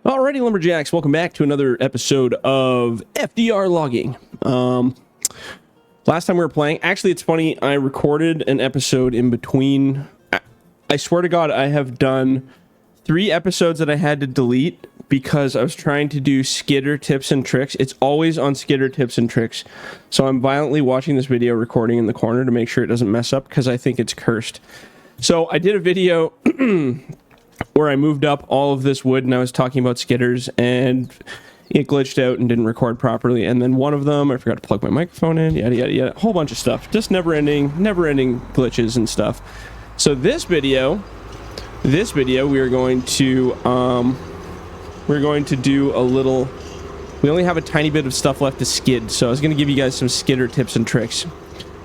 Alrighty, Lumberjacks, welcome back to another episode of FDR Logging. Last time we were playing, actually it's funny, I recorded an episode in between. I swear to God, I have done 3 episodes that I had to delete because I was trying to do Skidder tips and tricks. It's always on Skidder tips and tricks. So I'm violently watching this video recording in the corner to make sure it doesn't mess up because I think it's cursed. So I did a video where I moved up all of this wood and I was talking about skidders and it glitched out and didn't record properly. And then one of them, I forgot to plug my microphone in, yada, yada, yada, a whole bunch of stuff. Just never ending glitches and stuff. So this video, we are going to do a little, we only have a tiny bit of stuff left to skid. So I was going to give you guys some skidder tips and tricks.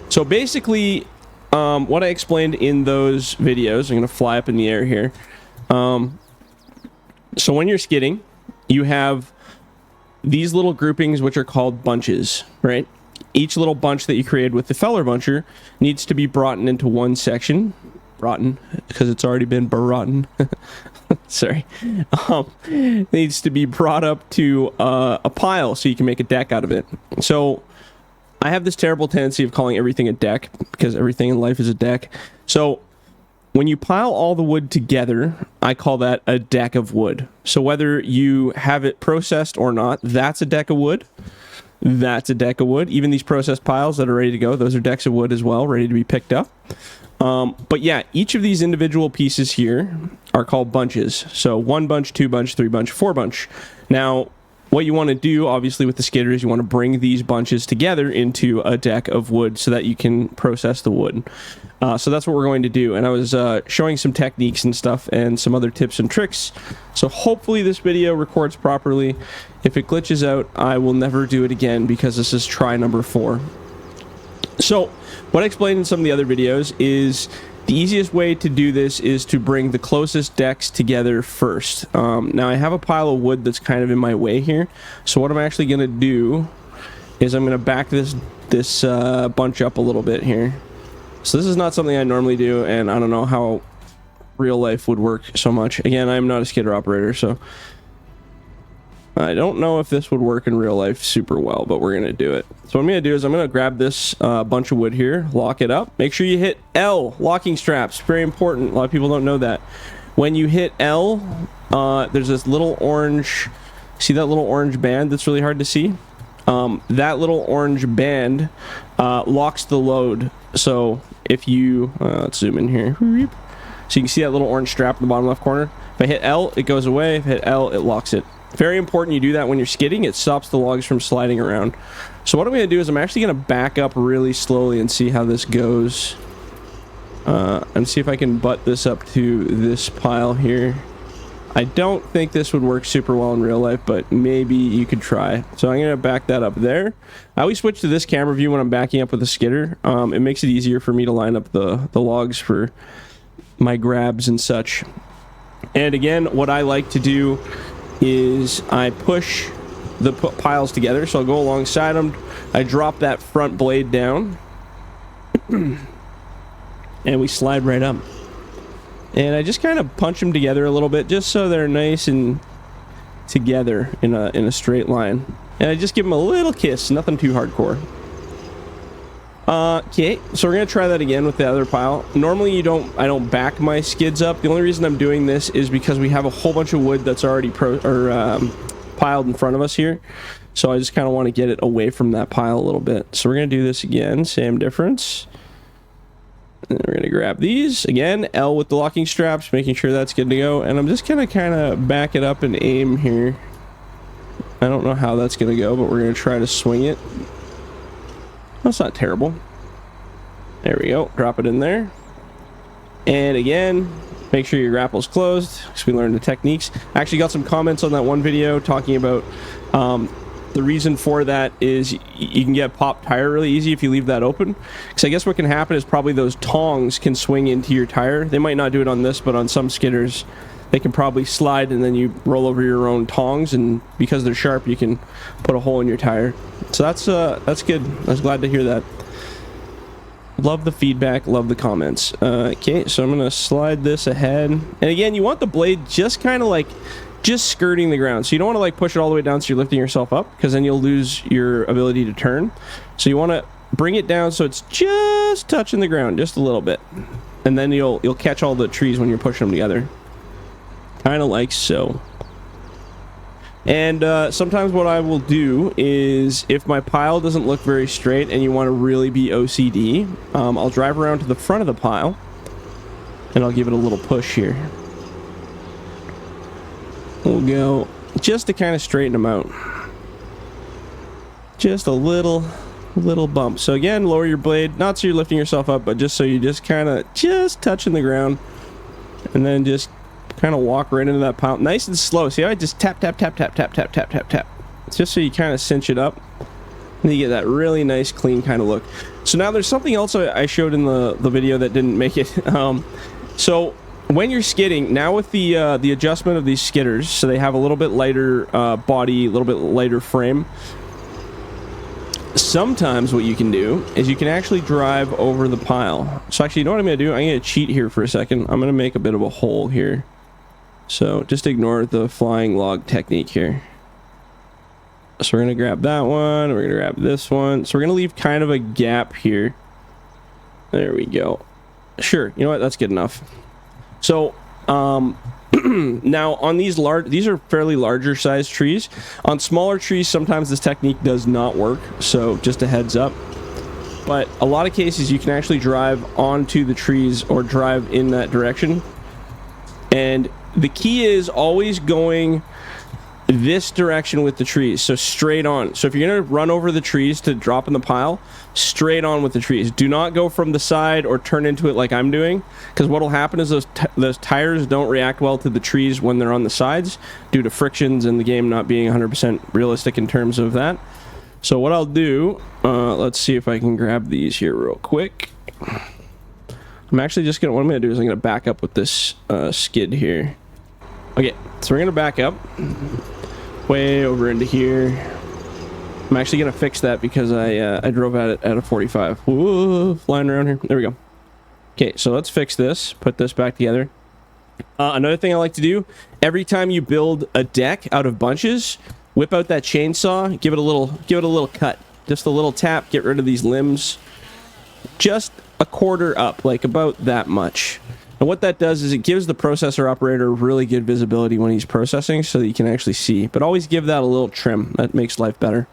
So basically, what I explained in those videos, I'm going to fly up in the air here. So when you're skidding, you have these little groupings which are called bunches, right? Each little bunch that you created with the feller buncher needs to be brought into one section. Broughton, because it's already been broughton. Sorry. Needs to be brought up to a pile so you can make a deck out of it. So I have this terrible tendency of calling everything a deck because everything in life is a deck. So when you pile all the wood together, I call that a deck of wood. So whether you have it processed or not, that's a deck of wood. That's a deck of wood. Even these processed piles that are ready to go, those are decks of wood as well, ready to be picked up. But yeah, each of these individual pieces here are called bunches. So 1 bunch, 2 bunch, 3 bunch, 4 bunch. Now, what you want to do, obviously, with the skidder is you want to bring these bunches together into a deck of wood so that you can process the wood. So that's what we're going to do. And I was showing some techniques and stuff and some other tips and tricks. So hopefully this video records properly. If it glitches out, I will never do it again because this is try number 4. So what I explained in some of the other videos is the easiest way to do this is to bring the closest decks together first. Now I have a pile of wood that's kind of in my way here. So what I'm actually going to do is I'm going to back this bunch up a little bit here. So this is not something I normally do, and I don't know how real life would work so much. Again, I'm not a skidder operator, so I don't know if this would work in real life super well, but we're going to do it. So what I'm going to do is I'm going to grab this bunch of wood here, lock it up. Make sure you hit L, locking straps. Very important. A lot of people don't know that. When you hit L, there's this little orange, see that little orange band that's really hard to see? That little orange band locks the load. So if you, let's zoom in here. So you can see that little orange strap in the bottom left corner. If I hit L, it goes away. If I hit L, it locks it. Very important you do that when you're skidding. It stops the logs from sliding around. So what I'm going to do is I'm actually going to back up really slowly and see how this goes. And see if I can butt this up to this pile here. I don't think this would work super well in real life, but maybe you could try. So I'm going to back that up there. I always switch to this camera view when I'm backing up with a skidder. It makes it easier for me to line up the logs for my grabs and such. And again, what I like to do is I push the piles together. So I'll go alongside them. I drop that front blade down. And we slide right up. And I just kind of punch them together a little bit just so they're nice and together in a straight line. And I just give them a little kiss, nothing too hardcore. Okay, so we're going to try that again with the other pile. Normally I don't back my skids up. The only reason I'm doing this is because we have a whole bunch of wood that's already piled in front of us here. So I just kind of want to get it away from that pile a little bit. So we're going to do this again, same difference. And we're going to grab these again, L with the locking straps, making sure that's good to go. And I'm just going to kind of back it up and aim here. I don't know how that's going to go, but we're going to try to swing it. That's not terrible. There we go. Drop it in there. And again, make sure your grapple's closed because we learned the techniques. I actually got some comments on that one video talking about the reason for that is you can get popped tire really easy if you leave that open. Because I guess what can happen is probably those tongs can swing into your tire. They might not do it on this, but on some skidders, they can probably slide and then you roll over your own tongs, and because they're sharp, you can put a hole in your tire. So that's good. I was glad to hear that. Love the feedback, love the comments. Okay, so I'm gonna slide this ahead. And again, you want the blade just kind of like just skirting the ground. So you don't want to like push it all the way down so you're lifting yourself up, because then you'll lose your ability to turn. So you want to bring it down so it's just touching the ground just a little bit, and then you'll catch all the trees when you're pushing them together, kind of like so. And sometimes what I will do is, if my pile doesn't look very straight and you want to really be OCD, I'll drive around to the front of the pile and I'll give it a little push here. We'll go just to kind of straighten them out. Just a little bump. So again, lower your blade, not so you're lifting yourself up, but just so you just kind of just touching the ground, and then just kind of walk right into that pile, nice and slow. See how I just tap tap tap tap tap tap tap tap tap. It's just so you kind of cinch it up and you get that really nice clean kind of look. So now there's something else I showed in the video that didn't make it. So when you're skidding now, with the adjustment of these skidders, so they have a little bit lighter body, a little bit lighter frame. Sometimes what you can do is you can actually drive over the pile. So actually, you know what I'm going to do? I'm going to cheat here for a second. I'm going to make a bit of a hole here. So just ignore the flying log technique here. So we're going to grab that one. We're going to grab this one. So we're going to leave kind of a gap here. There we go. Sure. You know what? That's good enough. So, now on these are fairly larger sized trees. On smaller trees, sometimes this technique does not work, so just a heads up. But a lot of cases you can actually drive onto the trees or drive in that direction. And the key is always going this direction with the trees, so straight on. So if you're going to run over the trees to drop in the pile, straight on with the trees. Do not go from the side or turn into it like I'm doing, because what will happen is those tires don't react well to the trees when they're on the sides due to frictions and the game not being 100% realistic in terms of that. So what I'll do, let's see if I can grab these here real quick. I'm actually just gonna, what I'm gonna do is I'm gonna back up with this skid here. Okay, so we're gonna back up way over into here. I'm actually gonna fix that because I drove at it at a 45. Whoa, flying around here. There we go. Okay, so let's fix this. Put this back together. Another thing I like to do, every time you build a deck out of bunches, whip out that chainsaw, give it a little cut, just a little tap, get rid of these limbs, just a quarter up, like about that much. And what that does is it gives the processor operator really good visibility when he's processing, so that you can actually see. But always give that a little trim. That makes life better.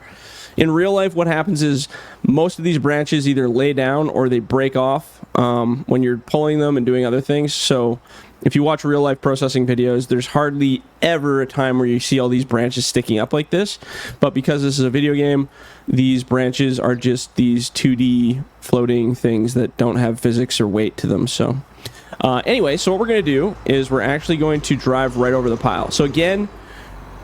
In real life, what happens is most of these branches either lay down or they break off when you're pulling them and doing other things. So if you watch real life processing videos, there's hardly ever a time where you see all these branches sticking up like this. But because this is a video game, these branches are just these 2D floating things that don't have physics or weight to them. So anyway, so what we're going to do is we're actually going to drive right over the pile. So again,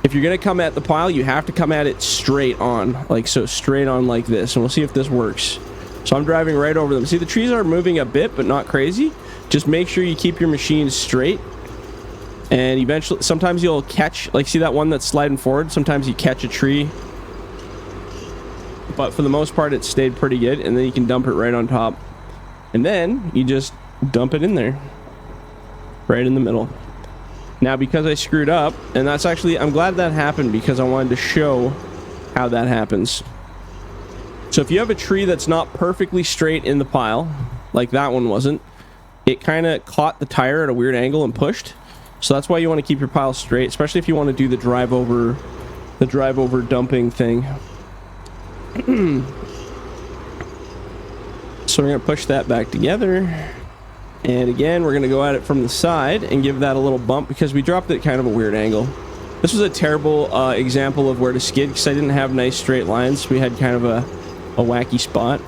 if you're going to come at the pile, you have to come at it straight on, like so, straight on like this. And we'll see if this works. So I'm driving right over them. See, the trees are moving a bit, but not crazy. Just make sure you keep your machine straight. And eventually, sometimes you'll catch, like, see that one that's sliding forward? Sometimes you catch a tree. But for the most part, it stayed pretty good. And then you can dump it right on top. And then you just dump it in there. Right in the middle. Now, because I screwed up, and that's actually, I'm glad that happened because I wanted to show how that happens. So if you have a tree that's not perfectly straight in the pile, like that one wasn't, it kind of caught the tire at a weird angle and pushed. So that's why you want to keep your pile straight, especially if you want to do the drive over dumping thing. So we're going to push that back together. And again, we're going to go at it from the side and give that a little bump because we dropped it kind of a weird angle. This was a terrible example of where to skid because I didn't have nice straight lines. We had kind of a wacky spot.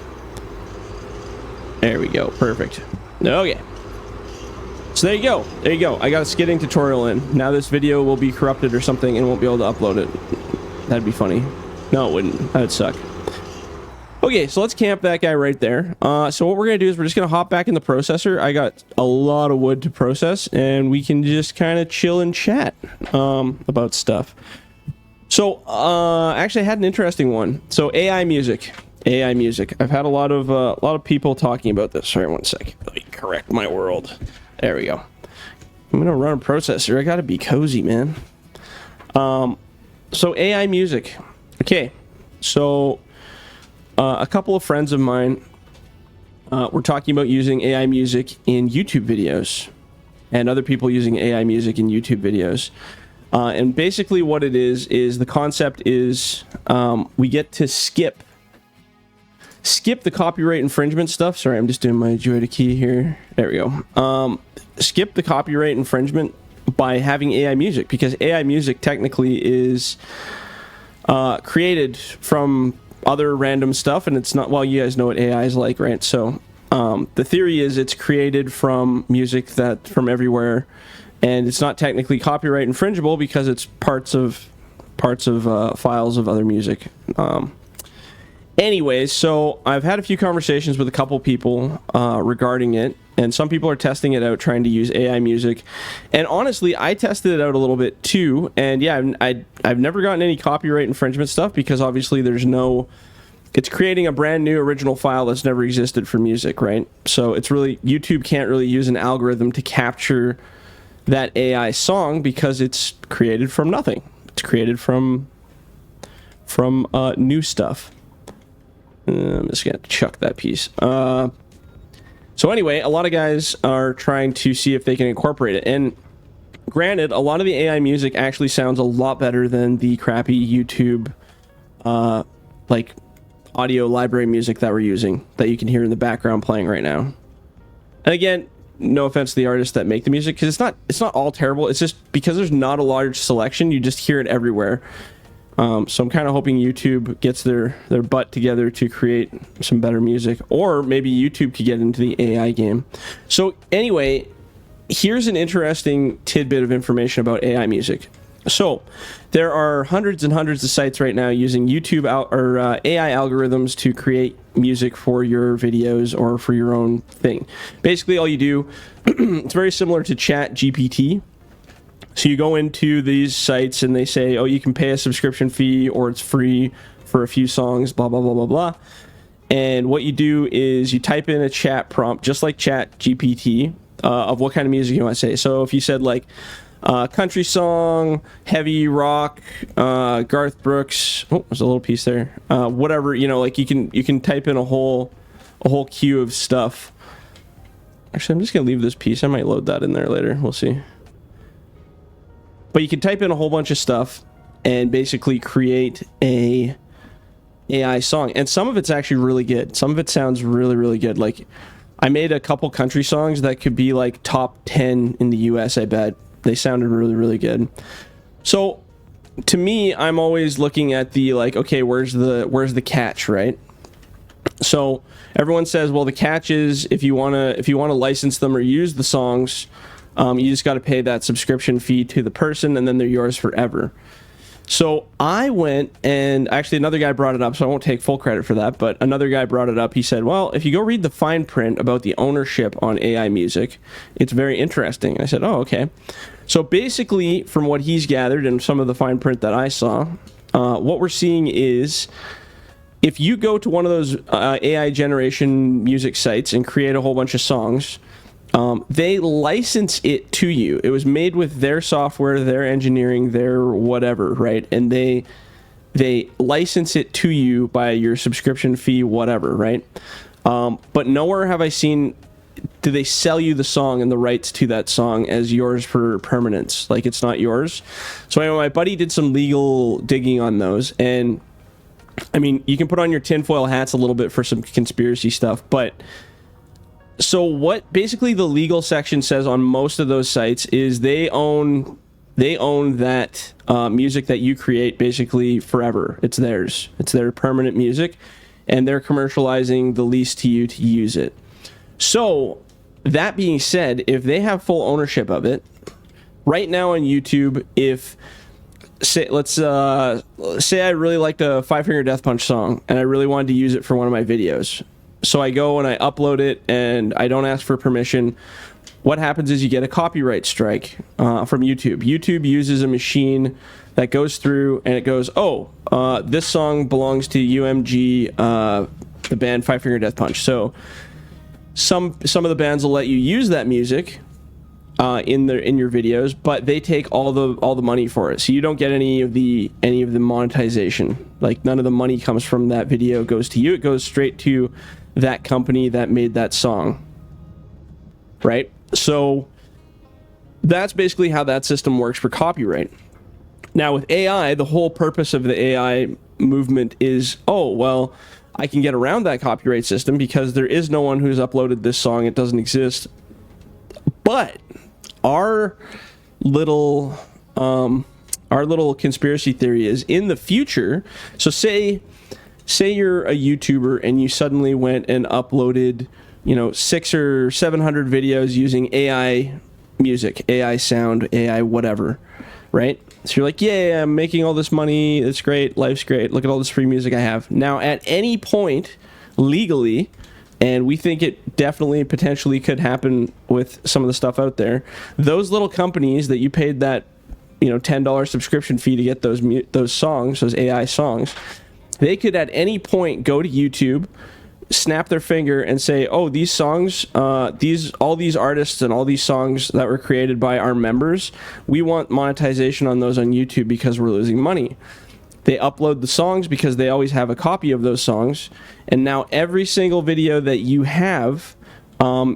There we go. Perfect. Okay. So there you go. There you go. I got a skidding tutorial in. Now this video will be corrupted or something and won't be able to upload it. That'd be funny. No, it wouldn't. That'd suck. Okay, so let's camp that guy right there. So what we're going to do is we're just going to hop back in the processor. I got a lot of wood to process, and we can just kind of chill and chat about stuff. So, actually, I had an interesting one. So, AI music. AI music. I've had a lot of people talking about this. Sorry, one sec. Let me correct my world. There we go. I'm going to run a processor. I got to be cozy, man. So AI music. Okay, so a couple of friends of mine were talking about using AI music in YouTube videos, and other people using AI music in YouTube videos. And basically what it is the concept is we get to skip the copyright infringement stuff. Sorry, I'm just doing my Joy to Key here. There we go. Skip the copyright infringement by having AI music, because AI music technically is created from other random stuff, and it's not, well, you guys know what AI is like, right? So the theory is it's created from music that from everywhere, and it's not technically copyright infringible because it's parts of files of other music. Anyways, so I've had a few conversations with a couple people regarding it, and some people are testing it out, trying to use AI music. And honestly, I tested it out a little bit too, and yeah, I've never gotten any copyright infringement stuff, because obviously it's creating a brand new original file that's never existed for music, right? So it's really, YouTube can't really use an algorithm to capture that AI song because it's created from nothing. It's created from new stuff. I'm just gonna chuck that piece. So anyway, a lot of guys are trying to see if they can incorporate it. And granted, a lot of the AI music actually sounds a lot better than the crappy YouTube, like audio library music that we're using, that you can hear in the background playing right now. And again, no offense to the artists that make the music, because it's not all terrible. It's just because there's not a large selection, you just hear it everywhere. So I'm kind of hoping YouTube gets their butt together to create some better music, or maybe YouTube could get into the AI game. So anyway, here's an interesting tidbit of information about AI music. So there are hundreds and hundreds of sites right now using YouTube or AI algorithms to create music for your videos or for your own thing. Basically, all you do, it's very similar to Chat GPT. So you go into these sites and they say, oh, you can pay a subscription fee, or it's free for a few songs, blah, blah, blah, blah, blah. And what you do is you type in a chat prompt, just like Chat GPT, of what kind of music you want to say. So if you said like country song, heavy rock, Garth Brooks, oh, there's a little piece there, whatever, like you can type in a whole queue of stuff. Actually, I'm just gonna leave this piece. I might load that in there later. We'll see. But you can type in a whole bunch of stuff and basically create a AI song. And some of it's actually really good. Some of it sounds really, really good. Like, I made a couple country songs that could be like top 10 in the US, I bet. They sounded really, really good. So to me, I'm always looking at the like, okay, where's the catch, right? So everyone says, well, the catch is if you wanna license them or use the songs, you just got to pay that subscription fee to the person, and then they're yours forever. So I went, and actually another guy brought it up, so I won't take full credit for that, but another guy brought it up. He said, well, if you go read the fine print about the ownership on AI music, it's very interesting. I said, oh, okay. So basically, from what he's gathered and some of the fine print that I saw, what we're seeing is if you go to one of those AI generation music sites and create a whole bunch of songs, they license it to you. It was made with their software, their engineering, their whatever, right? And they license it to you by your subscription fee, whatever, right? But nowhere have I seen, do they sell you the song and the rights to that song as yours for permanence? Like, it's not yours. So anyway, my buddy did some legal digging on those, and I mean, you can put on your tinfoil hats a little bit for some conspiracy stuff, but so what basically the legal section says on most of those sites is they own that music that you create basically forever. It's theirs. It's their permanent music, and they're commercializing the lease to you to use it. So that being said, if they have full ownership of it, right now on YouTube, let's say I really liked a Five Finger Death Punch song and I really wanted to use it for one of my videos. So I go and I upload it and I don't ask for permission. What happens is you get a copyright strike from YouTube. YouTube uses a machine that goes through and it goes, oh, this song belongs to UMG, the band Five Finger Death Punch. So some of the bands will let you use that music, in your videos, but they take all the money for it, so you don't get any of the monetization. Like, none of the money comes from that video goes to you. It goes straight to that company that made that song, right? So that's basically how that system works for copyright. Now with AI, the whole purpose of the AI movement is, oh, well, I can get around that copyright system because there is no one who's uploaded this song. It doesn't exist. But our little conspiracy theory is, in the future, so say you're a YouTuber and you suddenly went and uploaded, 600 or 700 videos using AI music, AI sound, AI whatever, right? So you're like, yeah, I'm making all this money. It's great. Life's great. Look at all this free music I have. Now, at any point, legally, and we think it definitely potentially could happen with some of the stuff out there, those little companies that you paid that $10 subscription fee to get those songs, those AI songs, they could at any point go to YouTube, snap their finger and say, oh, these songs, all these artists and all these songs that were created by our members, we want monetization on those on YouTube because we're losing money. They upload the songs because they always have a copy of those songs, and now every single video that you have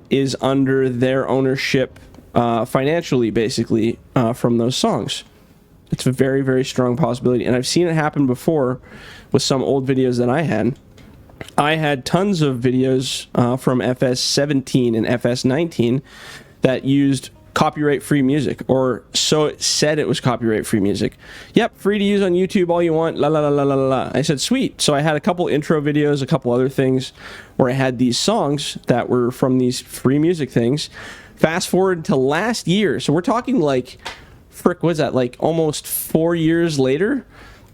is under their ownership financially, basically, from those songs. It's a very, very strong possibility, and I've seen it happen before with some old videos that I had. I had tons of videos from FS17 and FS19 that used copyright-free music, or so it said it was copyright-free music. Yep, free to use on YouTube all you want, la la la la la la. I said, sweet. So I had a couple intro videos, a couple other things where I had these songs that were from these free music things. Fast forward to last year, so we're talking like, what's that, like almost 4 years later?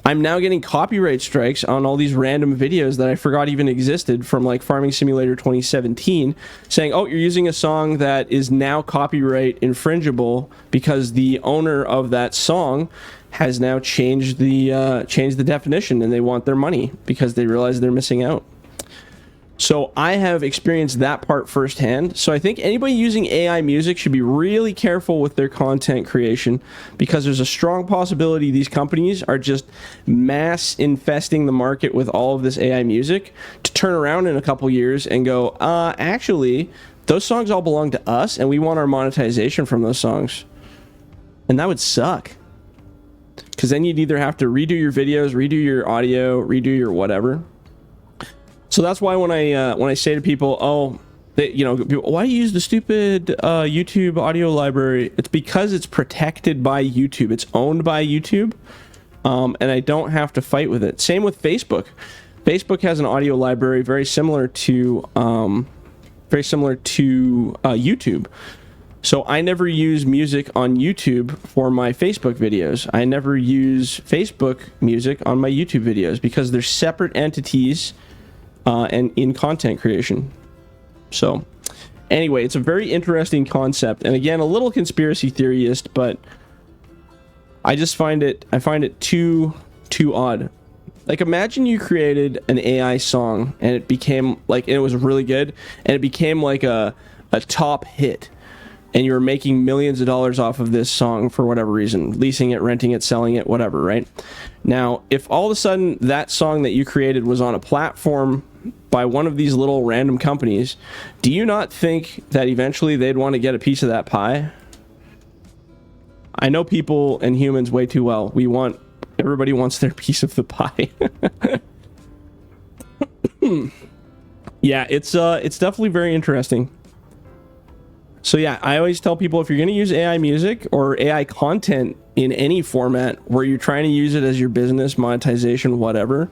I'm now getting copyright strikes on all these random videos that I forgot even existed from like Farming Simulator 2017, saying, oh, you're using a song that is now copyright infringible because the owner of that song has now changed the definition, and they want their money because they realize they're missing out. So I have experienced that part firsthand. So I think anybody using AI music should be really careful with their content creation, because there's a strong possibility these companies are just mass infesting the market with all of this AI music to turn around in a couple years and go, actually, those songs all belong to us and we want our monetization from those songs. And that would suck, because then you'd either have to redo your videos, redo your audio, redo your whatever. So that's why when I say to people, oh, why do you use the stupid YouTube audio library? It's because it's protected by YouTube. It's owned by YouTube, and I don't have to fight with it. Same with Facebook. Facebook has an audio library very similar to YouTube. So I never use music on YouTube for my Facebook videos. I never use Facebook music on my YouTube videos because they're separate entities. And in content creation. So anyway, it's a very interesting concept, and again, a little conspiracy theorist, but I find it too odd. Like, imagine you created an AI song and it became like, and it was really good, and it became like a top hit, and you were making millions of dollars off of this song for whatever reason, leasing it, renting it, selling it, whatever, right? Now, if all of a sudden that song that you created was on a platform by one of these little random companies, do you not think that eventually they'd want to get a piece of that pie? I know people and humans way too well. Everybody wants their piece of the pie. Yeah, it's definitely very interesting. So yeah, I always tell people, if you're going to use AI music or AI content in any format where you're trying to use it as your business, monetization, whatever,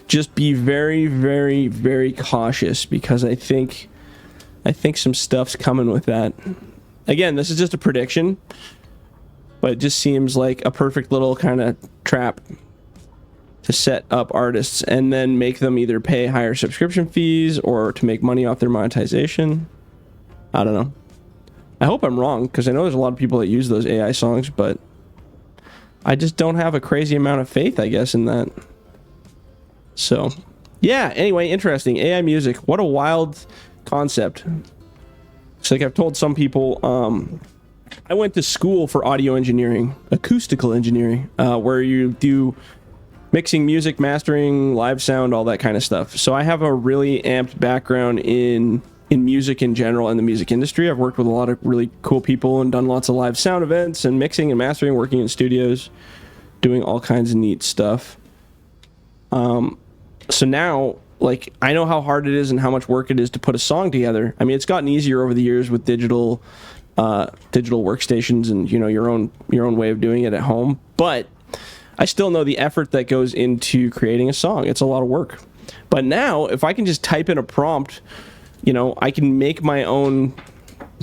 just be very, very, very cautious, because I think some stuff's coming with that. Again, this is just a prediction, but it just seems like a perfect little kind of trap to set up artists and then make them either pay higher subscription fees or to make money off their monetization. I don't know. I hope I'm wrong, because I know there's a lot of people that use those AI songs, but I just don't have a crazy amount of faith, I guess, in that. So, yeah, anyway, interesting. AI music. What a wild concept. It's like I've told some people, I went to school for audio engineering, acoustical engineering, where you do mixing, music, mastering, live sound, all that kind of stuff. So I have a really amped background in music in general and the music industry. I've worked with a lot of really cool people and done lots of live sound events and mixing and mastering, working in studios, doing all kinds of neat stuff. So now, like, I know how hard it is and how much work it is to put a song together. I mean, it's gotten easier over the years with digital workstations and, you know, your own way of doing it at home. But I still know the effort that goes into creating a song. It's a lot of work. But now, if I can just type in a prompt, you know, I can make my own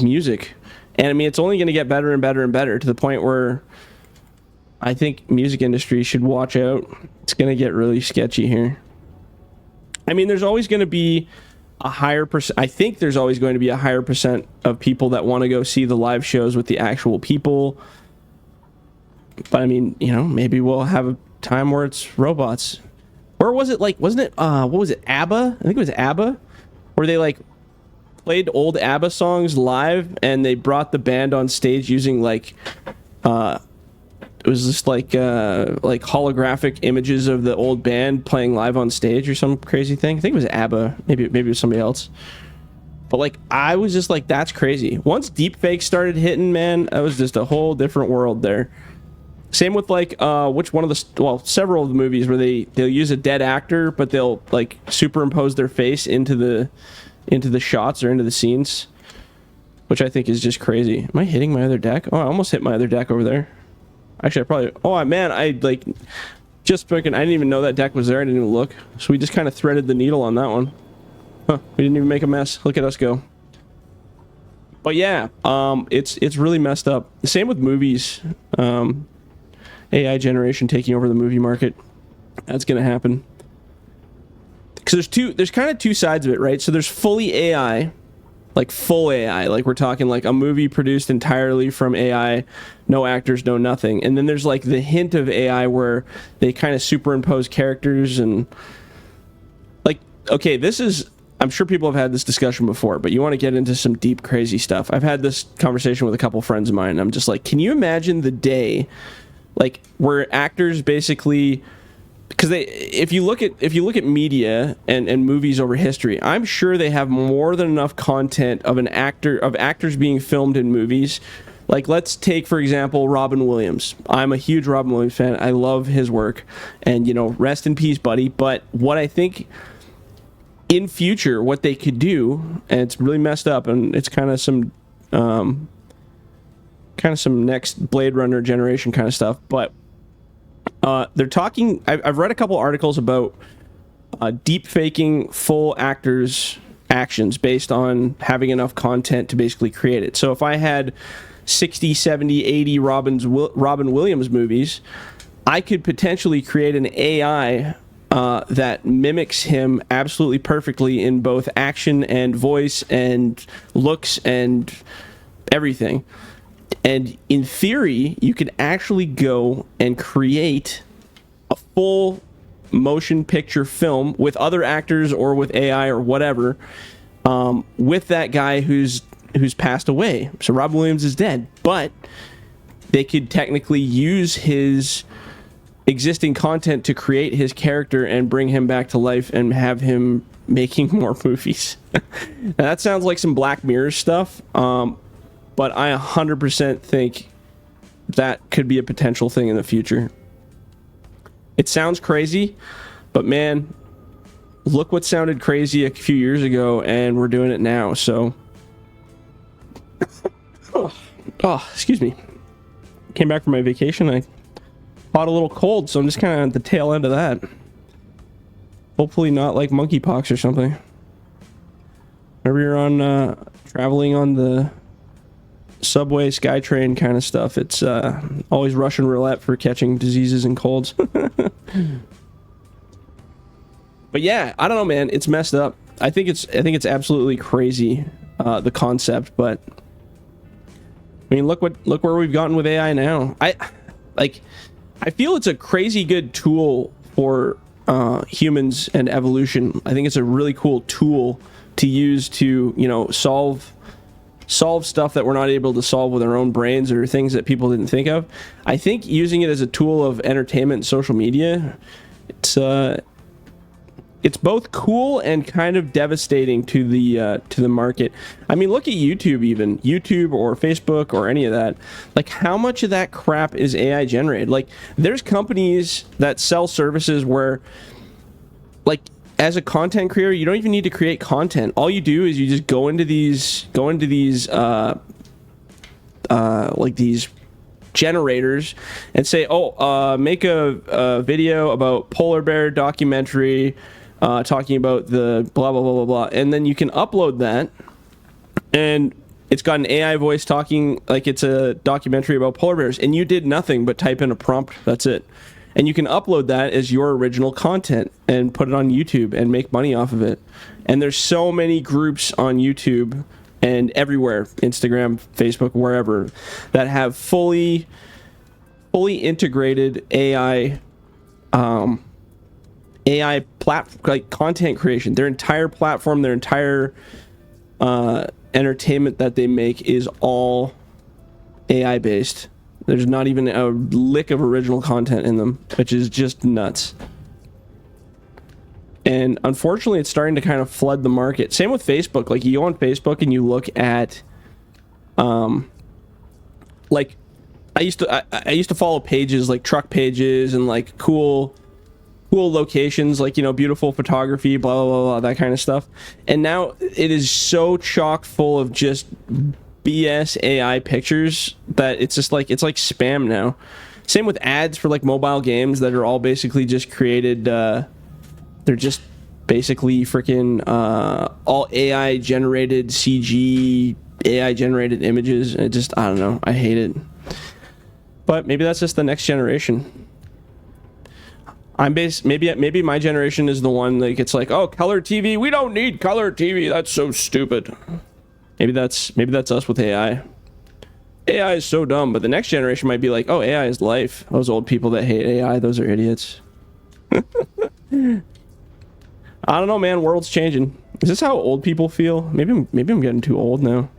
music. And I mean, it's only going to get better and better and better to the point where I think music industry should watch out. It's going to get really sketchy here. I mean, there's always going to be a higher percent. I think there's always going to be a higher percent of people that want to go see the live shows with the actual people. But I mean, you know, maybe we'll have a time where it's robots. Or was it like, wasn't it, what was it, ABBA? I think it was ABBA, where they like played old ABBA songs live and they brought the band on stage using like, it was just like holographic images of the old band playing live on stage or some crazy thing. I think it was ABBA. Maybe it was somebody else. But like, I was just like, that's crazy. Once deepfakes started hitting, man, that was just a whole different world there. Same with like several of the movies where they'll use a dead actor, but they'll like superimpose their face into the shots or into the scenes, which I think is just crazy. Am I hitting my other deck? Oh, I almost hit my other deck over there. Actually, I probably... Oh, man, I, like, just spoken... I didn't even know that deck was there. I didn't even look. So we just kind of threaded the needle on that one. Huh, we didn't even make a mess. Look at us go. But yeah, it's really messed up. Same with movies. AI generation taking over the movie market. That's going to happen. Because there's kind of two sides of it, right? So there's fully AI... like full AI, like we're talking like a movie produced entirely from AI, no actors, no nothing. And then there's like the hint of AI where they kind of superimpose characters and like, okay, I'm sure people have had this discussion before, but you want to get into some deep, crazy stuff. I've had this conversation with a couple friends of mine, and I'm just like, can you imagine the day like where actors basically... Because if you look at media and movies over history, I'm sure they have more than enough content of actors being filmed in movies. Like, let's take, for example, Robin Williams. I'm a huge Robin Williams fan. I love his work, and, you know, rest in peace, buddy. But what I think in future, what they could do, and it's really messed up, and it's kind of some next Blade Runner generation kind of stuff, but. They're talking... I've read a couple articles about deep faking full actors' actions based on having enough content to basically create it. So if I had 60, 70, 80 Robin Williams movies, I could potentially create an AI that mimics him absolutely perfectly in both action and voice and looks and everything. And in theory, you could actually go and create a full motion picture film with other actors or with AI or whatever, with that guy who's passed away. So Robin Williams is dead, but they could technically use his existing content to create his character and bring him back to life and have him making more movies. Now, that sounds like some Black Mirror stuff. But I 100% think that could be a potential thing in the future. It sounds crazy, but man, look what sounded crazy a few years ago, and we're doing it now, so... oh, excuse me. Came back from my vacation, I caught a little cold, so I'm just kind of at the tail end of that. Hopefully not like monkeypox or something. Whenever you're on, traveling on the... subway, SkyTrain kind of stuff, it's always Russian roulette for catching diseases and colds. But yeah, I don't know, man, it's messed up. I think it's absolutely crazy, the concept, but I mean, look where we've gotten with AI now. I feel it's a crazy good tool for humans and evolution. I think it's a really cool tool to use to, you know, solve solve stuff that we're not able to solve with our own brains or things that people didn't think of. I think using it as a tool of entertainment and social media, it's both cool and kind of devastating to the market. I mean, look at YouTube, even YouTube or Facebook or any of that. Like, how much of that crap is AI generated? Like, there's companies that sell services where, like, as a content creator, you don't even need to create content. All you do is you just go into these like these generators and say, make a video about polar bear documentary, talking about the blah blah blah blah blah, and then you can upload that, and it's got an AI voice talking like it's a documentary about polar bears, and you did nothing but type in a prompt. That's it. And you can upload that as your original content and put it on YouTube and make money off of it. And there's so many groups on YouTube and everywhere, Instagram, Facebook, wherever, that have fully integrated AI like content creation. Their entire platform, their entire entertainment that they make is all AI based. There's not even a lick of original content in them, which is just nuts. And unfortunately, it's starting to kind of flood the market. Same with Facebook. Like, you go on Facebook and you look at, like, I used to follow pages like truck pages and like cool locations, like, you know, beautiful photography, blah blah blah, that kind of stuff. And now it is so chock full of just BS AI pictures that it's just like, it's like spam now. Same with ads for like mobile games that are all basically just created, they're just basically freaking all AI generated CG, AI generated images. It just, I don't know, I hate it. But maybe that's just the next generation. Maybe my generation is the one, like, it's like, oh, color TV, we don't need color TV, that's so stupid. Maybe that's us with AI. AI is so dumb, but the next generation might be like, oh, AI is life. Those old people that hate AI, those are idiots. I don't know, man. World's changing. Is this how old people feel? Maybe I'm getting too old now.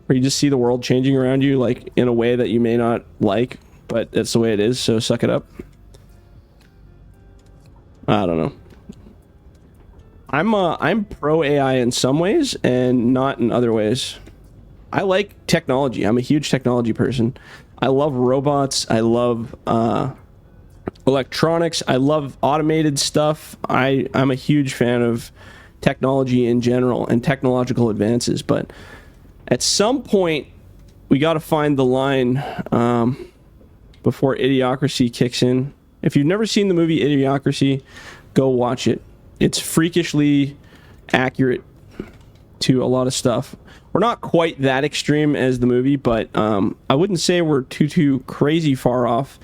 Where you just see the world changing around you, like, in a way that you may not like, but that's the way it is, so suck it up. I don't know. I'm pro AI in some ways and not in other ways. I like technology. I'm a huge technology person. I love robots. I love electronics. I love automated stuff. I'm a huge fan of technology in general and technological advances. But at some point, we got to find the line before Idiocracy kicks in. If you've never seen the movie Idiocracy, go watch it. It's freakishly accurate to a lot of stuff. We're not quite that extreme as the movie, but I wouldn't say we're too crazy far off.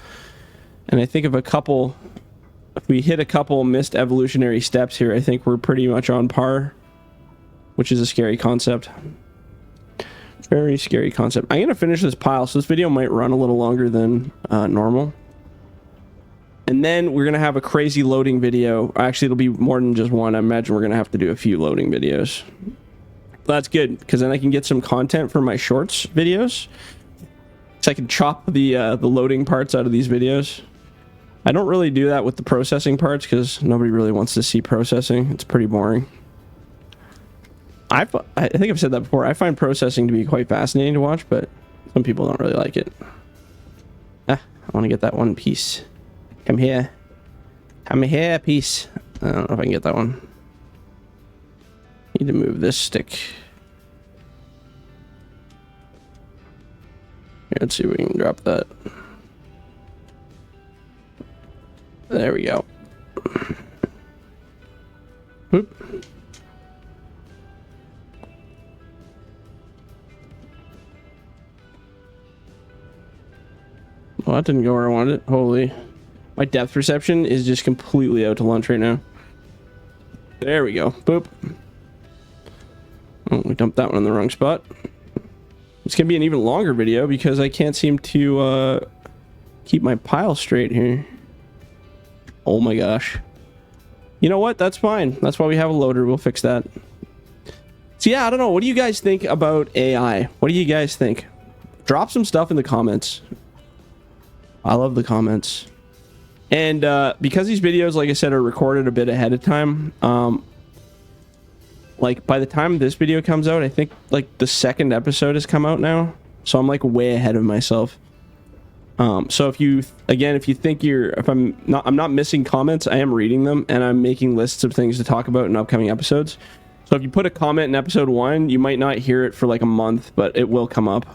And I think if we hit a couple missed evolutionary steps here, I think we're pretty much on par, which is a scary concept. Very scary concept. I'm going to finish this pile, so this video might run a little longer than normal. And then we're going to have a crazy loading video. Actually, it'll be more than just one. I imagine we're going to have to do a few loading videos. That's good, because then I can get some content for my shorts videos. So I can chop the loading parts out of these videos. I don't really do that with the processing parts, because nobody really wants to see processing. It's pretty boring. I think I've said that before. I find processing to be quite fascinating to watch, but some people don't really like it. I want to get that one piece. Come here. Come here, piece. I don't know if I can get that one. Need to move this stick. Here, let's see if we can drop that. There we go. Whoop. Well, that didn't go where I wanted it. Holy. My depth perception is just completely out to lunch right now. There we go. Boop. Oh, we dumped that one in the wrong spot. It's going to be an even longer video because I can't seem to keep my pile straight here. Oh my gosh. You know what? That's fine. That's why we have a loader. We'll fix that. So yeah, I don't know. What do you guys think about AI? What do you guys think? Drop some stuff in the comments. I love the comments. And because these videos, like I said, are recorded a bit ahead of time, like by the time this video comes out, I think like the second episode has come out now. So I'm like way ahead of myself. So if you think I'm not missing comments, I am reading them and I'm making lists of things to talk about in upcoming episodes. So if you put a comment in episode 1, you might not hear it for like a month, but it will come up.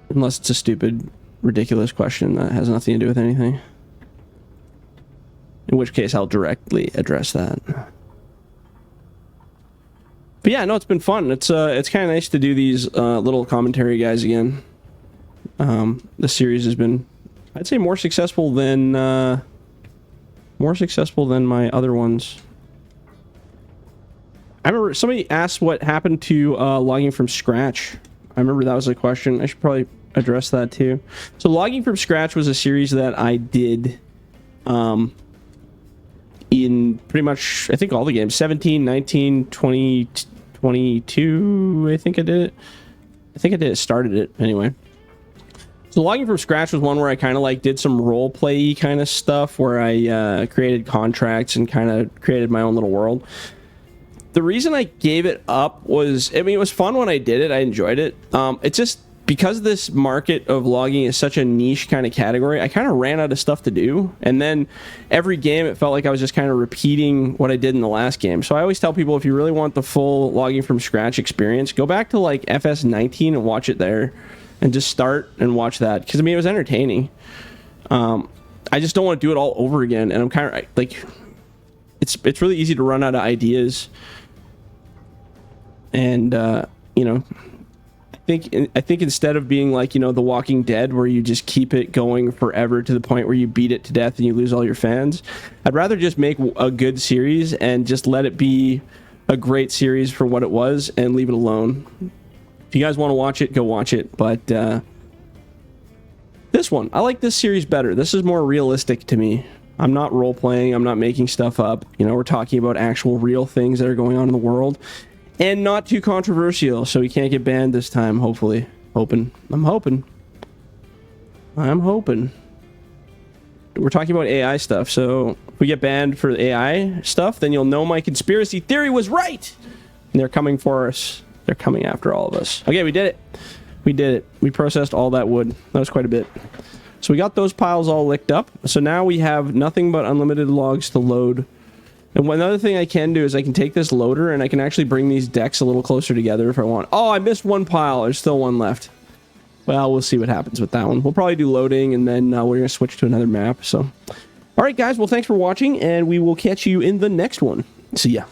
Unless it's a stupid, ridiculous question that has nothing to do with anything. In which case, I'll directly address that. But yeah, no, it's been fun. It's kind of nice to do these little commentary guys again. The series has been, I'd say, more successful than my other ones. I remember somebody asked what happened to logging from scratch. I remember that was a question. I should probably address that too. So logging from scratch was a series that I did in pretty much, I think, all the games. 17, 19, 20, 22, I think I did it. Started it anyway. So logging from scratch was one where I kind of like did some role play kind of stuff where I created contracts and kind of created my own little world. The reason I gave it up was, I mean, it was fun when I did it. I enjoyed it. It's just because this market of logging is such a niche kind of category, I kind of ran out of stuff to do. And then every game, it felt like I was just kind of repeating what I did in the last game. So I always tell people, if you really want the full logging from scratch experience, go back to like FS19 and watch it there and just start and watch that. Because I mean, it was entertaining. I just don't want to do it all over again. And I'm kind of like, it's really easy to run out of ideas. And, you know, I think instead of being like, you know, The Walking Dead, where you just keep it going forever to the point where you beat it to death and you lose all your fans, I'd rather just make a good series and just let it be a great series for what it was and leave it alone. If you guys want to watch it, go watch it. But this one, I like this series better. This is more realistic to me. I'm not role-playing. I'm not making stuff up. You know, we're talking about actual real things that are going on in the world. And not too controversial, so we can't get banned this time, hopefully. I'm hoping. We're talking about AI stuff, so if we get banned for AI stuff, then you'll know my conspiracy theory was right! And they're coming for us. They're coming after all of us. Okay, we did it. We processed all that wood. That was quite a bit. So we got those piles all licked up. So now we have nothing but unlimited logs to load. And one other thing I can do is I can take this loader and I can actually bring these decks a little closer together if I want. Oh, I missed one pile. There's still one left. Well, we'll see what happens with that one. We'll probably do loading and then we're going to switch to another map. So, all right, guys. Well, thanks for watching and we will catch you in the next one. See ya.